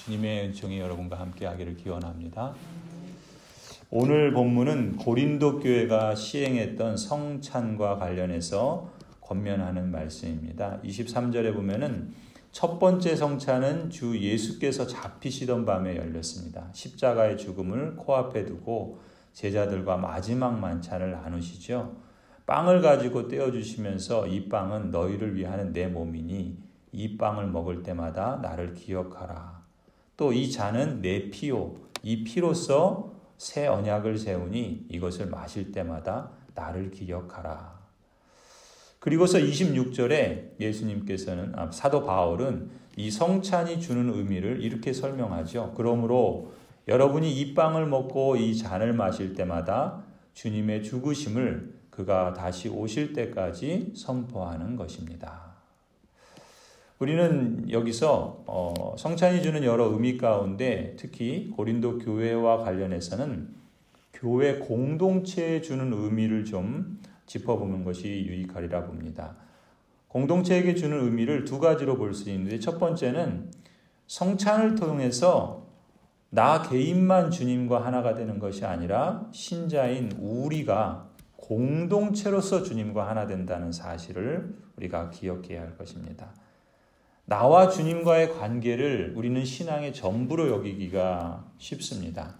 주님의 은총이 여러분과 함께 하기를 기원합니다. 오늘 본문은 고린도 교회가 시행했던 성찬과 관련해서 권면하는 말씀입니다. 23절에 보면은 첫 번째 성찬은 주 예수께서 잡히시던 밤에 열렸습니다. 십자가의 죽음을 코앞에 두고 제자들과 마지막 만찬을 나누시죠. 빵을 가지고 떼어주시면서 이 빵은 너희를 위하는 내 몸이니 이 빵을 먹을 때마다 나를 기억하라. 또 이 잔은 내 피요, 이 피로써 새 언약을 세우니 이것을 마실 때마다 나를 기억하라. 그리고서 26절에 예수님께서는 사도 바울은 이 성찬이 주는 의미를 이렇게 설명하죠. 그러므로 여러분이 이 빵을 먹고 이 잔을 마실 때마다 주님의 죽으심을 그가 다시 오실 때까지 선포하는 것입니다. 우리는 여기서 성찬이 주는 여러 의미 가운데 특히 고린도 교회와 관련해서는 교회 공동체에 주는 의미를 좀 짚어보는 것이 유익하리라 봅니다. 공동체에게 주는 의미를 두 가지로 볼 수 있는데, 첫 번째는 성찬을 통해서 나 개인만 주님과 하나가 되는 것이 아니라 신자인 우리가 공동체로서 주님과 하나 된다는 사실을 우리가 기억해야 할 것입니다. 나와 주님과의 관계를 우리는 신앙의 전부로 여기기가 쉽습니다.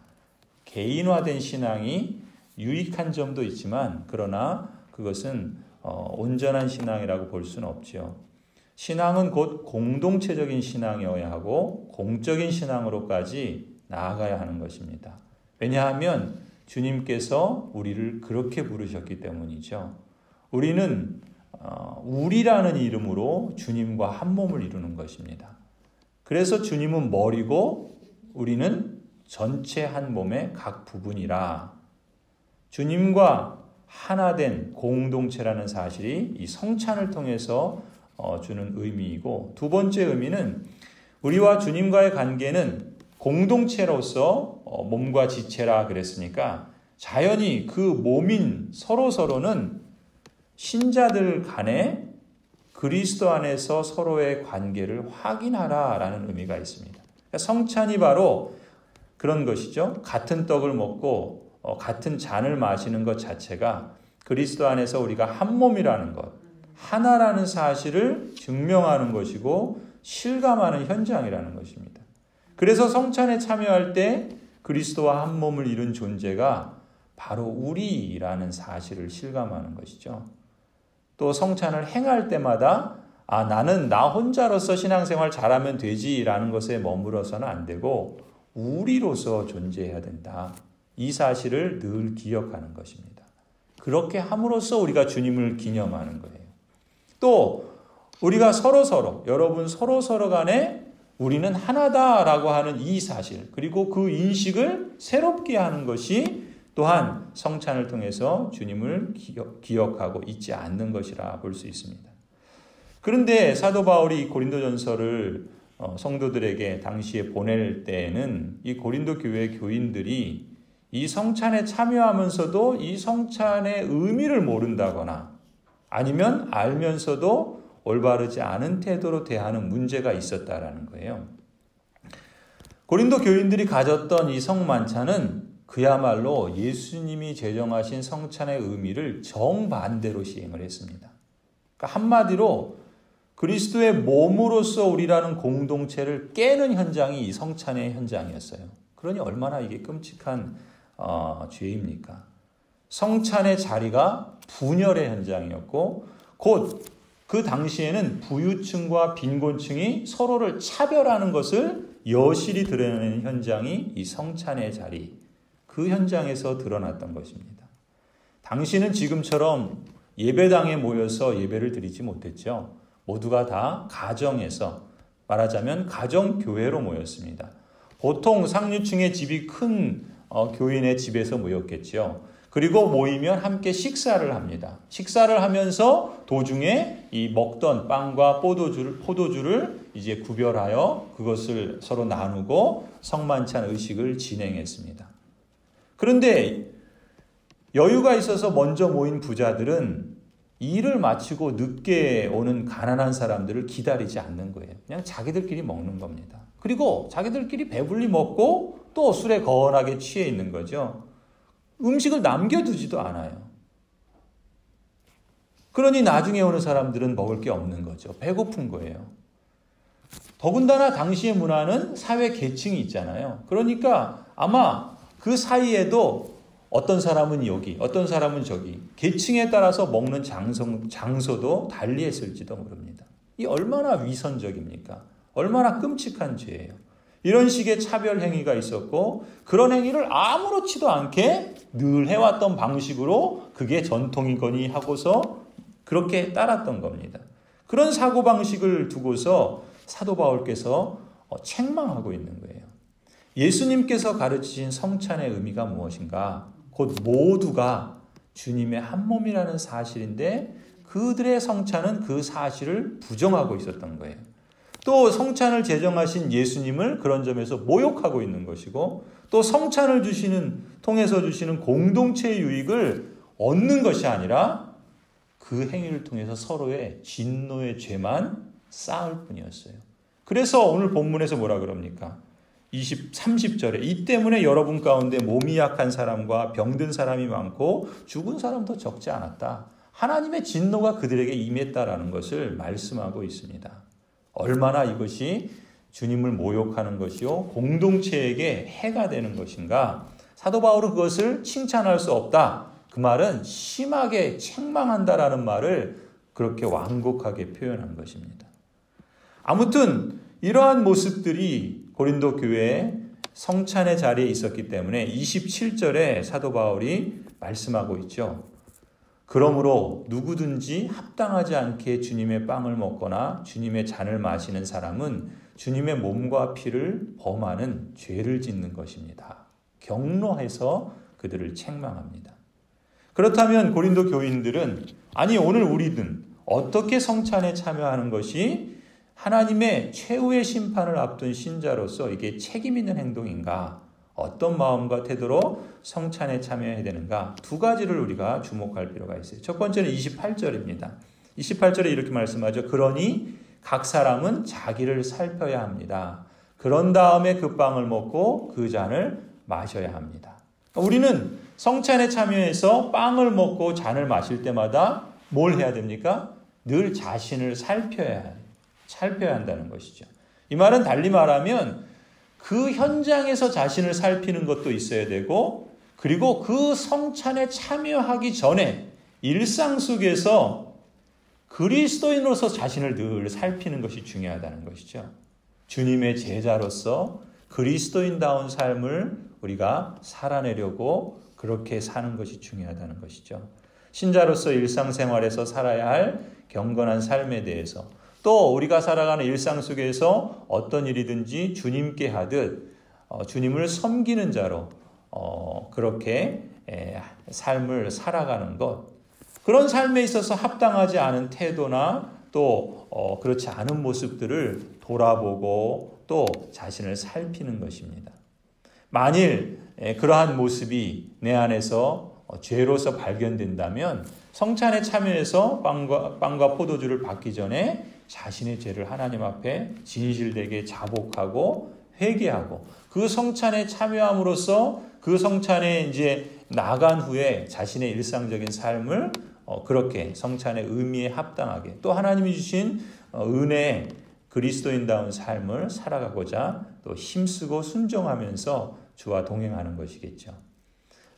개인화된 신앙이 유익한 점도 있지만 그러나 그것은 온전한 신앙이라고 볼 수는 없죠. 신앙은 곧 공동체적인 신앙이어야 하고 공적인 신앙으로까지 나아가야 하는 것입니다. 왜냐하면 주님께서 우리를 그렇게 부르셨기 때문이죠. 우리는 우리라는 이름으로 주님과 한 몸을 이루는 것입니다. 그래서 주님은 머리고 우리는 전체 한 몸의 각 부분이라 주님과 하나 된 공동체라는 사실이 이 성찬을 통해서 주는 의미이고, 두 번째 의미는 우리와 주님과의 관계는 공동체로서 몸과 지체라 그랬으니까 자연히 그 몸인 서로는 신자들 간에 그리스도 안에서 서로의 관계를 확인하라라는 의미가 있습니다. 그러니까 성찬이 바로 그런 것이죠. 같은 떡을 먹고 같은 잔을 마시는 것 자체가 그리스도 안에서 우리가 한 몸이라는 것, 하나라는 사실을 증명하는 것이고 실감하는 현장이라는 것입니다. 그래서 성찬에 참여할 때 그리스도와 한 몸을 이룬 존재가 바로 우리라는 사실을 실감하는 것이죠. 또 성찬을 행할 때마다 나는 나 혼자로서 신앙생활 잘하면 되지라는 것에 머물러서는 안 되고 우리로서 존재해야 된다. 이 사실을 늘 기억하는 것입니다. 그렇게 함으로써 우리가 주님을 기념하는 거예요. 또 우리가 여러분 서로 간에 우리는 하나다라고 하는 이 사실, 그리고 그 인식을 새롭게 하는 것이 또한 성찬을 통해서 주님을 기억하고 잊지 않는 것이라 볼 수 있습니다. 그런데 사도 바울이 고린도전서를 성도들에게 당시에 보낼 때에는 이 고린도 교회 교인들이 이 성찬에 참여하면서도 이 성찬의 의미를 모른다거나 아니면 알면서도 올바르지 않은 태도로 대하는 문제가 있었다라는 거예요. 고린도 교인들이 가졌던 이 성만찬은 그야말로 예수님이 제정하신 성찬의 의미를 정반대로 시행을 했습니다. 그러니까 한마디로 그리스도의 몸으로서 우리라는 공동체를 깨는 현장이 이 성찬의 현장이었어요. 그러니 얼마나 이게 끔찍한 죄입니까? 성찬의 자리가 분열의 현장이었고 곧 그 당시에는 부유층과 빈곤층이 서로를 차별하는 것을 여실히 드러내는 현장이 이 성찬의 자리, 그 현장에서 드러났던 것입니다. 당시는 지금처럼 예배당에 모여서 예배를 드리지 못했죠. 모두가 다 가정에서, 말하자면 가정교회로 모였습니다. 보통 상류층의 집이 큰 교인의 집에서 모였겠죠. 그리고 모이면 함께 식사를 합니다. 식사를 하면서 도중에 이 먹던 빵과 포도주를 이제 구별하여 그것을 서로 나누고 성만찬 의식을 진행했습니다. 그런데 여유가 있어서 먼저 모인 부자들은 일을 마치고 늦게 오는 가난한 사람들을 기다리지 않는 거예요. 그냥 자기들끼리 먹는 겁니다. 그리고 자기들끼리 배불리 먹고 또 술에 거하게 취해 있는 거죠. 음식을 남겨두지도 않아요. 그러니 나중에 오는 사람들은 먹을 게 없는 거죠. 배고픈 거예요. 더군다나 당시의 문화는 사회 계층이 있잖아요. 그러니까 아마 그 사이에도 어떤 사람은 여기, 어떤 사람은 저기, 계층에 따라서 먹는 장소도 달리했을지도 모릅니다. 이 얼마나 위선적입니까? 얼마나 끔찍한 죄예요. 이런 식의 차별 행위가 있었고 그런 행위를 아무렇지도 않게 늘 해왔던 방식으로 그게 전통이거니 하고서 그렇게 따랐던 겁니다. 그런 사고방식을 두고서 사도 바울께서 책망하고 있는 거예요. 예수님께서 가르치신 성찬의 의미가 무엇인가? 곧 모두가 주님의 한 몸이라는 사실인데 그들의 성찬은 그 사실을 부정하고 있었던 거예요. 또 성찬을 제정하신 예수님을 그런 점에서 모욕하고 있는 것이고 또 성찬을 통해서 주시는 공동체의 유익을 얻는 것이 아니라 그 행위를 통해서 서로의 진노의 죄만 쌓을 뿐이었어요. 그래서 오늘 본문에서 뭐라 그럽니까? 30절에 이 때문에 여러분 가운데 몸이 약한 사람과 병든 사람이 많고 죽은 사람도 적지 않았다. 하나님의 진노가 그들에게 임했다라는 것을 말씀하고 있습니다. 얼마나 이것이 주님을 모욕하는 것이요 공동체에게 해가 되는 것인가. 사도 바울은 그것을 칭찬할 수 없다. 그 말은 심하게 책망한다라는 말을 그렇게 완곡하게 표현한 것입니다. 아무튼 이러한 모습들이 고린도 교회에 성찬의 자리에 있었기 때문에 27절에 사도 바울이 말씀하고 있죠. 그러므로 누구든지 합당하지 않게 주님의 빵을 먹거나 주님의 잔을 마시는 사람은 주님의 몸과 피를 범하는 죄를 짓는 것입니다. 경로해서 그들을 책망합니다. 그렇다면 고린도 교인들은 아니 오늘 우리는 어떻게 성찬에 참여하는 것이 하나님의 최후의 심판을 앞둔 신자로서 이게 책임 있는 행동인가? 어떤 마음과 태도로 성찬에 참여해야 되는가? 두 가지를 우리가 주목할 필요가 있어요. 첫 번째는 28절입니다. 28절에 이렇게 말씀하죠. 그러니 각 사람은 자기를 살펴야 합니다. 그런 다음에 그 빵을 먹고 그 잔을 마셔야 합니다. 우리는 성찬에 참여해서 빵을 먹고 잔을 마실 때마다 뭘 해야 됩니까? 늘 자신을 살펴야 한다는 것이죠. 이 말은 달리 말하면 그 현장에서 자신을 살피는 것도 있어야 되고 그리고 그 성찬에 참여하기 전에 일상 속에서 그리스도인으로서 자신을 늘 살피는 것이 중요하다는 것이죠. 주님의 제자로서 그리스도인다운 삶을 우리가 살아내려고 그렇게 사는 것이 중요하다는 것이죠. 신자로서 일상생활에서 살아야 할 경건한 삶에 대해서 또 우리가 살아가는 일상 속에서 어떤 일이든지 주님께 하듯 주님을 섬기는 자로 그렇게 삶을 살아가는 것, 그런 삶에 있어서 합당하지 않은 태도나 또 그렇지 않은 모습들을 돌아보고 또 자신을 살피는 것입니다. 만일 그러한 모습이 내 안에서 죄로서 발견된다면 성찬에 참여해서 빵과 포도주를 받기 전에 자신의 죄를 하나님 앞에 진실되게 자복하고 회개하고 그 성찬에 참여함으로써 그 성찬에 이제 나간 후에 자신의 일상적인 삶을 그렇게 성찬의 의미에 합당하게 또 하나님이 주신 은혜의 그리스도인다운 삶을 살아가고자 또 힘쓰고 순종하면서 주와 동행하는 것이겠죠.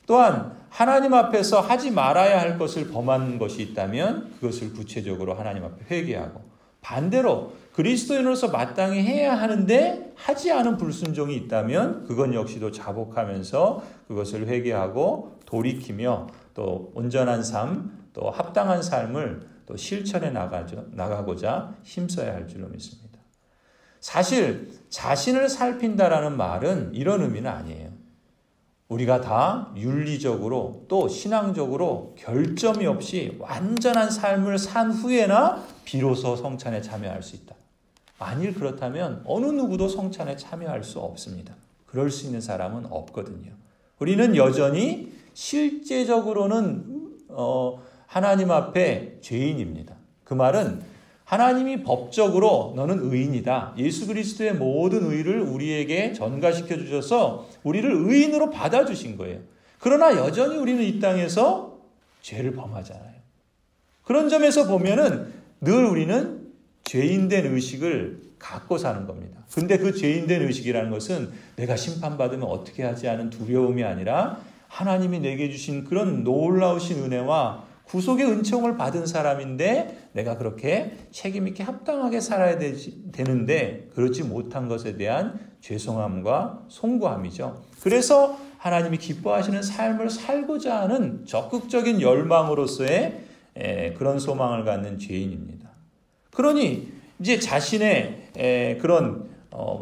또한 하나님 앞에서 하지 말아야 할 것을 범한 것이 있다면 그것을 구체적으로 하나님 앞에 회개하고 반대로 그리스도인으로서 마땅히 해야 하는데 하지 않은 불순종이 있다면 그건 역시도 자복하면서 그것을 회개하고 돌이키며 또 온전한 삶, 또 합당한 삶을 또 실천해 나가고자 힘써야 할 줄로 믿습니다. 사실 자신을 살핀다라는 말은 이런 의미는 아니에요. 우리가 다 윤리적으로 또 신앙적으로 결점이 없이 완전한 삶을 산 후에나 비로소 성찬에 참여할 수 있다. 만일 그렇다면 어느 누구도 성찬에 참여할 수 없습니다. 그럴 수 있는 사람은 없거든요. 우리는 여전히 실제적으로는 하나님 앞에 죄인입니다. 그 말은 하나님이 법적으로 너는 의인이다. 예수 그리스도의 모든 의를 우리에게 전가시켜 주셔서 우리를 의인으로 받아주신 거예요. 그러나 여전히 우리는 이 땅에서 죄를 범하잖아요. 그런 점에서 보면은 늘 우리는 죄인된 의식을 갖고 사는 겁니다. 근데 그 죄인된 의식이라는 것은 내가 심판받으면 어떻게 하지 않은 두려움이 아니라 하나님이 내게 주신 그런 놀라우신 은혜와 구속의 은총을 받은 사람인데 내가 그렇게 책임있게 합당하게 살아야 되는데 그렇지 못한 것에 대한 죄송함과 송구함이죠. 그래서 하나님이 기뻐하시는 삶을 살고자 하는 적극적인 열망으로서의 그런 소망을 갖는 죄인입니다. 그러니 이제 자신의 그런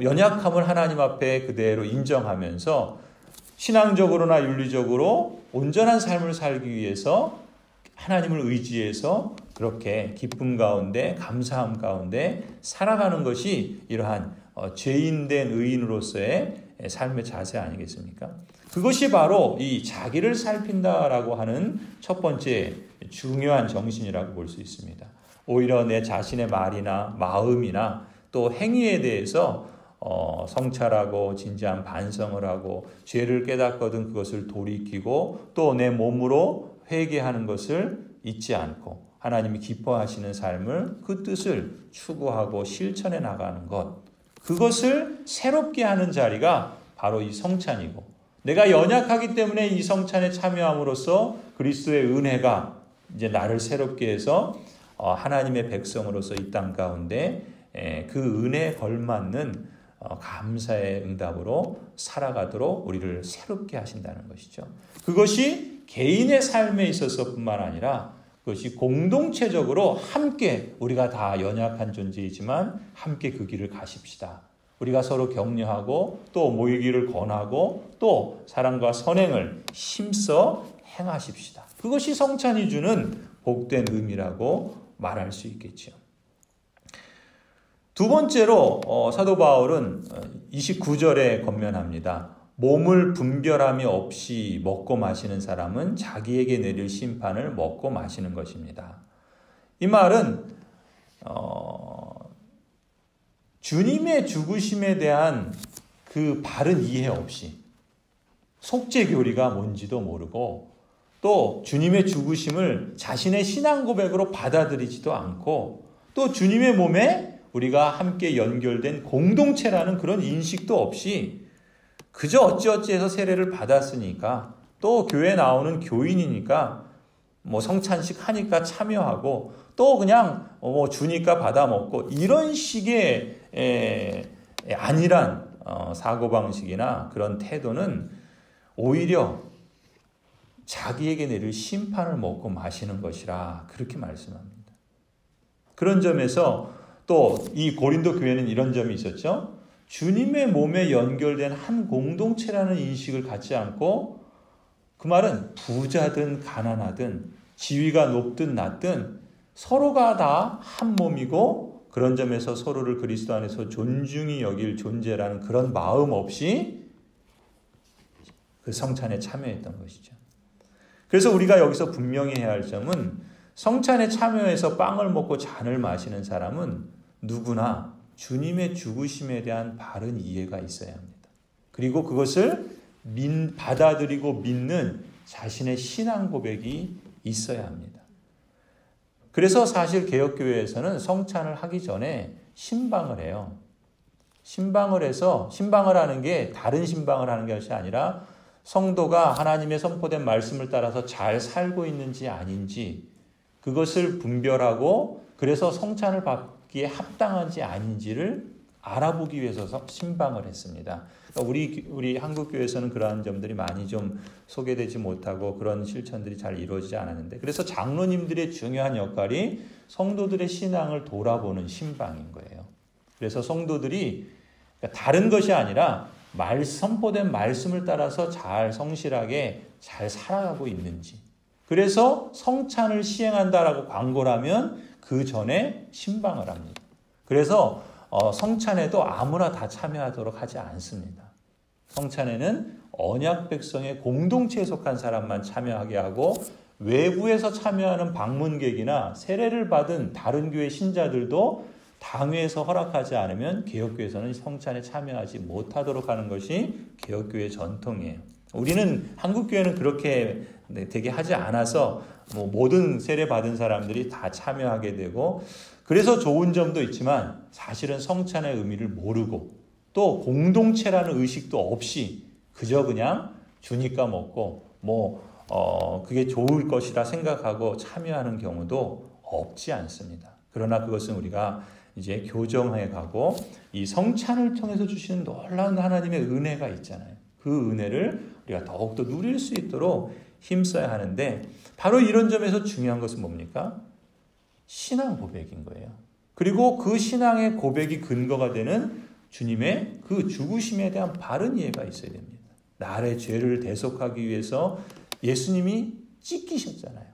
연약함을 하나님 앞에 그대로 인정하면서 신앙적으로나 윤리적으로 온전한 삶을 살기 위해서 하나님을 의지해서 그렇게 기쁨 가운데 감사함 가운데 살아가는 것이 이러한 죄인된 의인으로서의 삶의 자세 아니겠습니까? 그것이 바로 이 자기를 살핀다라고 하는 첫 번째 중요한 정신이라고 볼 수 있습니다. 오히려 내 자신의 말이나 마음이나 또 행위에 대해서 성찰하고 진지한 반성을 하고 죄를 깨닫거든 그것을 돌이키고 또 내 몸으로 회개하는 것을 잊지 않고 하나님이 기뻐하시는 삶을 그 뜻을 추구하고 실천해 나가는 것, 그것을 새롭게 하는 자리가 바로 이 성찬이고, 내가 연약하기 때문에 이 성찬에 참여함으로써 그리스도의 은혜가 이제 나를 새롭게 해서 하나님의 백성으로서 이 땅 가운데 그 은혜에 걸맞는 감사의 응답으로 살아가도록 우리를 새롭게 하신다는 것이죠. 그것이 개인의 삶에 있어서뿐만 아니라 그것이 공동체적으로 함께 우리가 다 연약한 존재이지만 함께 그 길을 가십시다. 우리가 서로 격려하고 또 모이기를 권하고 또 사랑과 선행을 힘써 행하십시다. 그것이 성찬이 주는 복된 의미라고 말할 수 있겠죠. 두 번째로 사도 바울은 29절에 권면합니다. 몸을 분별함이 없이 먹고 마시는 사람은 자기에게 내릴 심판을 먹고 마시는 것입니다. 이 말은 주님의 죽으심에 대한 그 바른 이해 없이 속죄교리가 뭔지도 모르고 또 주님의 죽으심을 자신의 신앙 고백으로 받아들이지도 않고 또 주님의 몸에 우리가 함께 연결된 공동체라는 그런 인식도 없이 그저 어찌어찌해서 세례를 받았으니까 또 교회 나오는 교인이니까 뭐 성찬식 하니까 참여하고 또 그냥 주니까 받아 먹고 이런 식의 안일한 사고방식이나 그런 태도는 오히려 자기에게 내릴 심판을 먹고 마시는 것이라 그렇게 말씀합니다. 그런 점에서 또 이 고린도 교회는 이런 점이 있었죠. 주님의 몸에 연결된 한 공동체라는 인식을 갖지 않고 그 말은 부자든 가난하든 지위가 높든 낮든 서로가 다 한 몸이고 그런 점에서 서로를 그리스도 안에서 존중히 여길 존재라는 그런 마음 없이 그 성찬에 참여했던 것이죠. 그래서 우리가 여기서 분명히 해야 할 점은 성찬에 참여해서 빵을 먹고 잔을 마시는 사람은 누구나 주님의 죽으심에 대한 바른 이해가 있어야 합니다. 그리고 그것을 받아들이고 믿는 자신의 신앙 고백이 있어야 합니다. 그래서 사실 개혁교회에서는 성찬을 하기 전에 신방을 해요. 신방을 해서 신방을 하는 게 다른 신방을 하는 것이 아니라 성도가 하나님의 선포된 말씀을 따라서 잘 살고 있는지 아닌지 그것을 분별하고 그래서 성찬을 받기에 합당한지 아닌지를 알아보기 위해서 신방을 했습니다. 그러니까 우리 한국교회에서는 그러한 점들이 많이 좀 소개되지 못하고 그런 실천들이 잘 이루어지지 않았는데 그래서 장로님들의 중요한 역할이 성도들의 신앙을 돌아보는 신방인 거예요. 그래서 성도들이 다른 것이 아니라 선포된 말씀을 따라서 잘 성실하게 잘 살아가고 있는지 그래서 성찬을 시행한다라고 광고를 하면 그 전에 신방을 합니다. 그래서 성찬에도 아무나 다 참여하도록 하지 않습니다. 성찬에는 언약 백성의 공동체에 속한 사람만 참여하게 하고 외부에서 참여하는 방문객이나 세례를 받은 다른 교회 신자들도 당회에서 허락하지 않으면 개혁교회에서는 성찬에 참여하지 못하도록 하는 것이 개혁교회 전통이에요. 우리는 한국교회는 그렇게 되게 하지 않아서 모든 세례 받은 사람들이 다 참여하게 되고, 그래서 좋은 점도 있지만 사실은 성찬의 의미를 모르고 또 공동체라는 의식도 없이 그저 그냥 주니까 먹고 그게 좋을 것이라 생각하고 참여하는 경우도 없지 않습니다. 그러나 그것은 우리가 이제 교정해 가고 이 성찬을 통해서 주시는 놀라운 하나님의 은혜가 있잖아요. 그 은혜를 우리가 더욱더 누릴 수 있도록 힘써야 하는데, 바로 이런 점에서 중요한 것은 뭡니까? 신앙 고백인 거예요. 그리고 그 신앙의 고백이 근거가 되는 주님의 그 죽으심에 대한 바른 이해가 있어야 됩니다. 나의 죄를 대속하기 위해서 예수님이 찢기셨잖아요.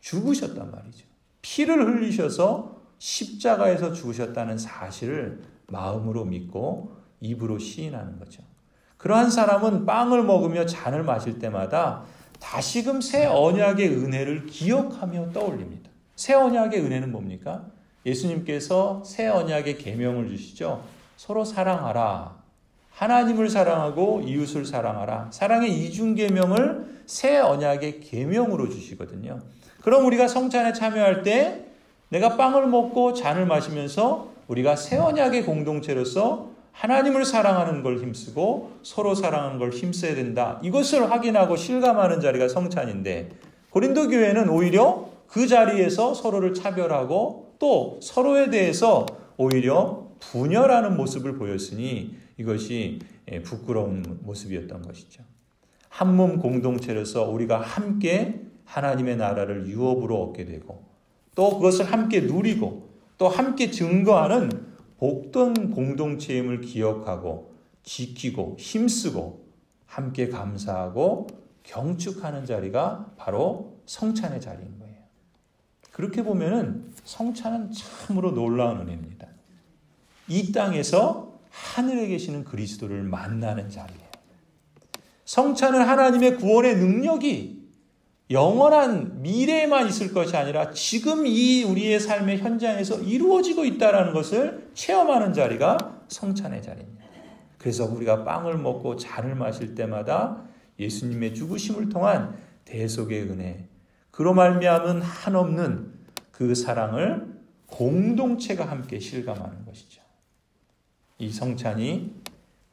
죽으셨단 말이죠. 피를 흘리셔서 십자가에서 죽으셨다는 사실을 마음으로 믿고 입으로 시인하는 거죠. 그러한 사람은 빵을 먹으며 잔을 마실 때마다 다시금 새 언약의 은혜를 기억하며 떠올립니다. 새 언약의 은혜는 뭡니까? 예수님께서 새 언약의 계명을 주시죠. 서로 사랑하라. 하나님을 사랑하고 이웃을 사랑하라. 사랑의 이중 계명을 새 언약의 계명으로 주시거든요. 그럼 우리가 성찬에 참여할 때 내가 빵을 먹고 잔을 마시면서 우리가 새 언약의 공동체로서 하나님을 사랑하는 걸 힘쓰고 서로 사랑하는 걸 힘써야 된다. 이것을 확인하고 실감하는 자리가 성찬인데, 고린도 교회는 오히려 그 자리에서 서로를 차별하고 또 서로에 대해서 오히려 분열하는 모습을 보였으니 이것이 부끄러운 모습이었던 것이죠. 한 몸 공동체로서 우리가 함께 하나님의 나라를 유업으로 얻게 되고 또 그것을 함께 누리고 또 함께 증거하는 복된 공동체임을 기억하고 지키고 힘쓰고 함께 감사하고 경축하는 자리가 바로 성찬의 자리인 거예요. 그렇게 보면은 성찬은 참으로 놀라운 은혜입니다. 이 땅에서 하늘에 계시는 그리스도를 만나는 자리예요. 성찬은 하나님의 구원의 능력이 영원한 미래에만 있을 것이 아니라 지금 이 우리의 삶의 현장에서 이루어지고 있다는 것을 체험하는 자리가 성찬의 자리입니다. 그래서 우리가 빵을 먹고 잔을 마실 때마다 예수님의 죽으심을 통한 대속의 은혜, 그로 말미암은 한없는 그 사랑을 공동체가 함께 실감하는 것이죠. 이 성찬이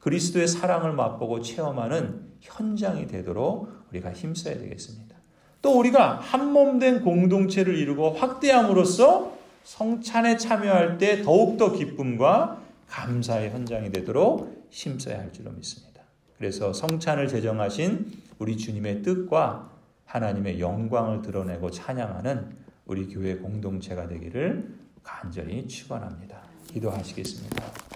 그리스도의 사랑을 맛보고 체험하는 현장이 되도록 우리가 힘써야 되겠습니다. 또 우리가 한몸된 공동체를 이루고 확대함으로써 성찬에 참여할 때 더욱더 기쁨과 감사의 현장이 되도록 힘써야 할 줄로 믿습니다. 그래서 성찬을 제정하신 우리 주님의 뜻과 하나님의 영광을 드러내고 찬양하는 우리 교회 공동체가 되기를 간절히 축원합니다. 기도하시겠습니다.